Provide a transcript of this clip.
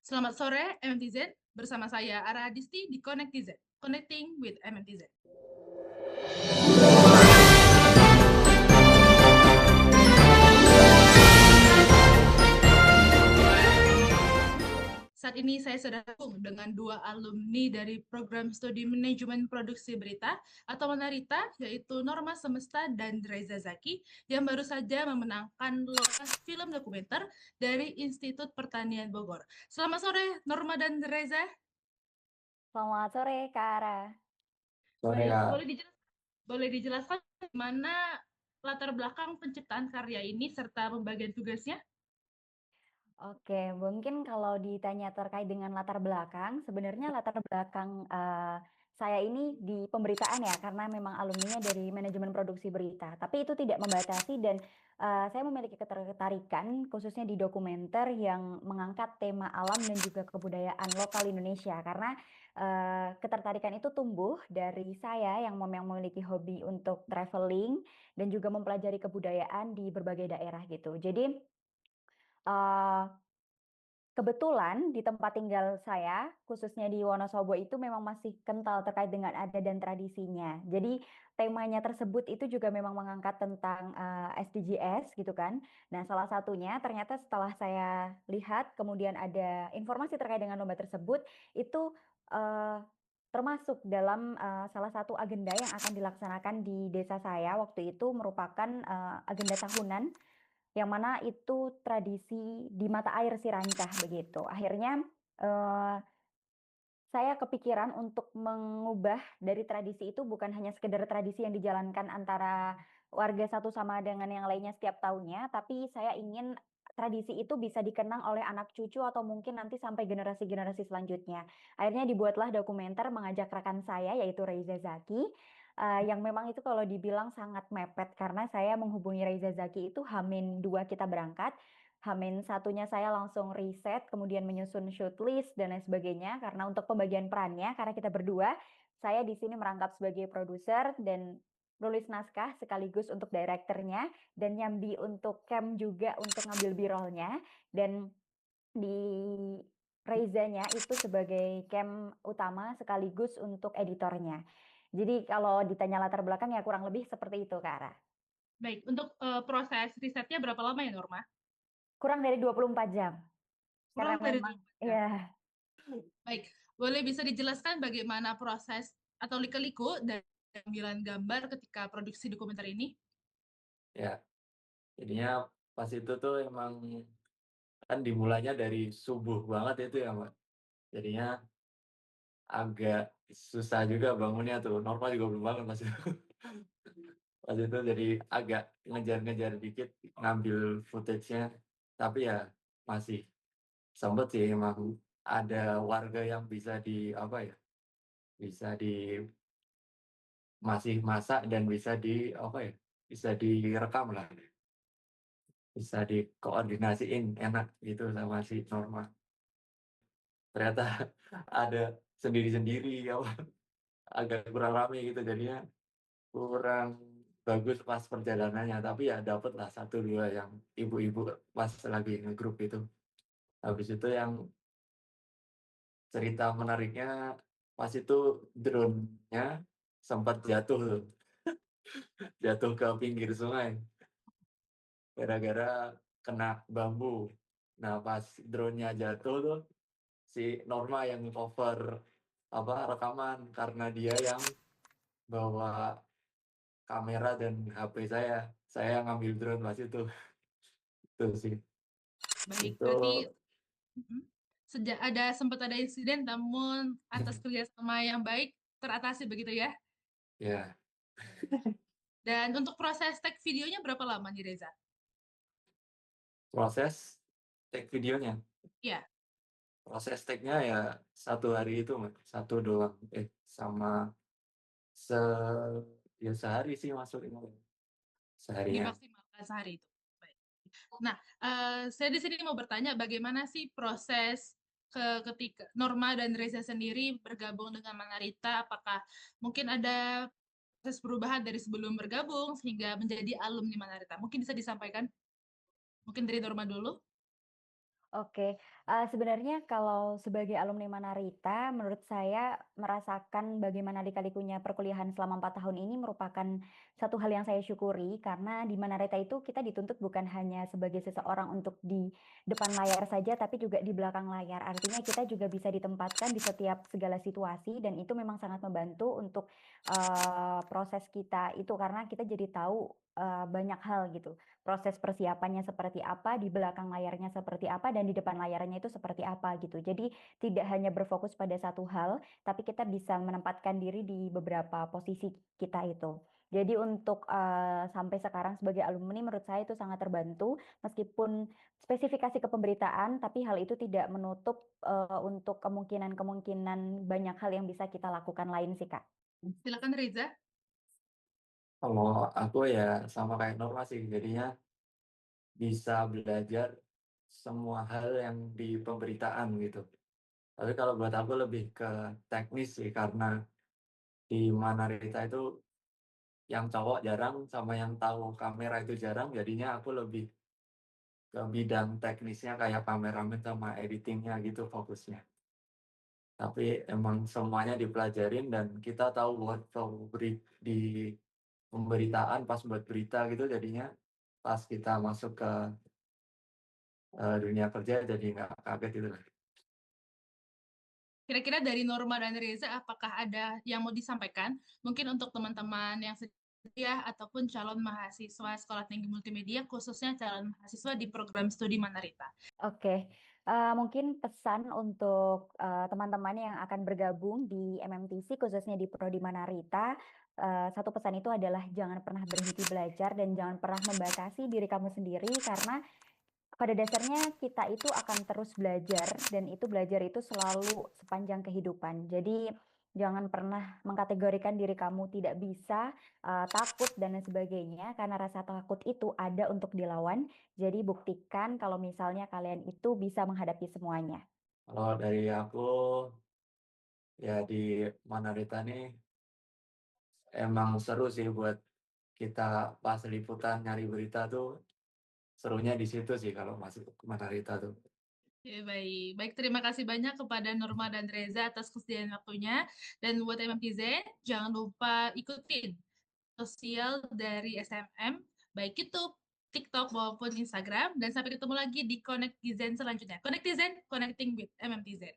Selamat sore MMTZ, bersama saya Ara Adisti di Connect TZ, Connecting with MMTZ. Saat ini saya sudah bergabung dengan dua alumni dari program studi manajemen produksi berita atau Manarita, yaitu Norma Semesta dan Reza Zaki, yang baru saja memenangkan lomba film dokumenter dari Institut Pertanian Bogor. Selamat sore Norma dan Reza. Selamat sore, Kak Ara. Sore Baik, Kak. boleh dijelaskan bagaimana latar belakang penciptaan karya ini serta pembagian tugasnya? Oke, mungkin kalau ditanya terkait dengan latar belakang, sebenarnya latar belakang saya ini di pemberitaan ya, karena memang alumninya dari manajemen produksi berita. Tapi itu tidak membatasi dan saya memiliki ketertarikan khususnya di dokumenter yang mengangkat tema alam dan juga kebudayaan lokal Indonesia. Karena ketertarikan itu tumbuh dari saya yang memiliki hobi untuk traveling dan juga mempelajari kebudayaan di berbagai daerah gitu. Jadi eh, kebetulan di tempat tinggal saya, khususnya di Wonosobo itu memang masih kental terkait dengan adat dan tradisinya. Jadi temanya tersebut itu juga memang mengangkat tentang SDGs gitu kan. Nah, salah satunya ternyata setelah saya lihat kemudian ada informasi terkait dengan lomba tersebut itu eh, termasuk dalam salah satu agenda yang akan dilaksanakan di desa saya waktu itu merupakan agenda tahunan yang mana itu tradisi di mata air si Rancah begitu. Akhirnya eh, saya kepikiran untuk mengubah dari tradisi itu bukan hanya sekedar tradisi yang dijalankan antara warga satu sama dengan yang lainnya setiap tahunnya, tapi saya ingin tradisi itu bisa dikenang oleh anak cucu atau mungkin nanti sampai generasi-generasi selanjutnya. Akhirnya dibuatlah dokumenter mengajak rekan saya yaitu Reza Zaki, yang memang itu kalau dibilang sangat mepet karena saya menghubungi Reza Zaki itu H-2 kita berangkat. Hamin satunya saya langsung riset, kemudian menyusun shoot list dan lain sebagainya. Karena untuk pembagian perannya, karena kita berdua, saya di sini merangkap sebagai produser dan nulis naskah sekaligus untuk direkturnya dan nyambi untuk cam juga untuk ngambil birolnya dan di Reza-nya itu sebagai cam utama sekaligus untuk editornya. Jadi kalau ditanya latar belakang ya kurang lebih seperti itu, Kak Ara. Baik, untuk proses risetnya berapa lama ya Norma? Kurang dari 24 jam. Karena Kurang dari memang 24 jam. ya. Baik, boleh bisa dijelaskan bagaimana proses atau lika-liku dari pengambilan gambar ketika produksi dokumenter ini? Ya, jadinya pas itu tuh emang kan dimulainya dari subuh banget itu ya Mbak. Jadinya agak susah juga bangunnya tuh. Normal juga belum bangun pas itu. Pas itu jadi agak ngejar-ngejar dikit ngambil footage-nya. Tapi ya masih sempet sih emang ada warga yang bisa di apa ya, bisa di masih masak dan bisa di apa ya, bisa direkam lah. Bisa dikoordinasiin enak gitu sama si Norma. Ternyata ada sendiri-sendiri apa agak kurang rame gitu jadinya kurang bagus pas perjalanannya tapi ya dapet lah satu dua yang ibu-ibu pas lagi ngegrup itu. Habis itu yang cerita menariknya pas itu drone-nya sempat jatuh tuh, jatuh ke pinggir sungai gara-gara kena bambu. Nah pas drone-nya jatuh tuh si Norma yang cover apa rekaman karena dia yang bawa kamera dan HP saya ngambil drone pas itu sih Baik, itu berarti mhm, sempat ada insiden namun atas kerjasama yang baik teratasi begitu ya. ya Dan untuk proses tag videonya berapa lama nih Reza? proses take videonya Iya, proses take-nya ya satu hari itu Mbak. Satu doang sama se ya sehari sih masuk ini seharian. dimaksimalkan sehari itu. Baik. Nah, saya di sini mau bertanya bagaimana sih proses ketika Norma dan Reza sendiri bergabung dengan Manarita, apakah mungkin ada proses perubahan dari sebelum bergabung sehingga menjadi alumni Manarita? Mungkin bisa disampaikan? Mungkin dari Norma dulu? Oke, sebenarnya kalau sebagai alumni Manarita, menurut saya merasakan bagaimana lika-likunya perkuliahan selama 4 tahun ini merupakan satu hal yang saya syukuri, karena di Manarita itu kita dituntut bukan hanya sebagai seseorang untuk di depan layar saja, tapi juga di belakang layar. Artinya kita juga bisa ditempatkan di setiap segala situasi dan itu memang sangat membantu untuk, proses kita itu, karena kita jadi tahu, banyak hal gitu. Proses persiapannya seperti apa, di belakang layarnya seperti apa, dan di depan layarnya itu seperti apa gitu. Jadi tidak hanya berfokus pada satu hal, tapi kita bisa menempatkan diri di beberapa posisi kita itu. Jadi untuk, sampai sekarang sebagai alumni menurut saya itu sangat terbantu, meskipun spesifikasi kepemberitaan, tapi hal itu tidak menutup, untuk kemungkinan-kemungkinan banyak hal yang bisa kita lakukan lain sih, Kak. Silakan Reza. Kalau aku ya sama kayak Norma sih, jadinya bisa belajar semua hal yang di pemberitaan gitu. Tapi kalau buat aku lebih ke teknis sih, karena di Manarita itu yang cowok jarang sama yang tahu kamera itu jarang, jadinya aku lebih ke bidang teknisnya kayak kameramen sama editingnya gitu fokusnya. Tapi emang semuanya dipelajarin dan kita tahu workflow di pemberitaan pas buat berita gitu, jadinya pas kita masuk ke dunia kerja jadi nggak kaget gitu. Kira-kira dari Norma dan Reza, apakah ada yang mau disampaikan? Mungkin untuk teman-teman yang setia ataupun calon mahasiswa Sekolah Tinggi Multimedia, khususnya calon mahasiswa di program studi Manarita. Oke, mungkin pesan untuk, teman-teman yang akan bergabung di MMTC khususnya di Prodi Manarita, satu pesan itu adalah jangan pernah berhenti belajar dan jangan pernah membatasi diri kamu sendiri, karena pada dasarnya kita itu akan terus belajar dan itu belajar itu selalu sepanjang kehidupan. Jadi jangan pernah mengkategorikan diri kamu tidak bisa, takut dan lain sebagainya, karena rasa takut itu ada untuk dilawan. Jadi buktikan kalau misalnya kalian itu bisa menghadapi semuanya. Kalau dari aku ya di Manarita nih emang seru sih buat kita pas liputan nyari berita tuh, serunya di situ sih kalau masuk ke Manarita tuh. Ya, baik. Baik, terima kasih banyak kepada Norma dan Reza atas kesediaan waktunya. Dan buat MMTZ, jangan lupa ikutin sosial dari SMM, baik YouTube, TikTok, maupun Instagram. Dan sampai ketemu lagi di Connect Tizen selanjutnya. Connect Tizen, connecting with MMTZ.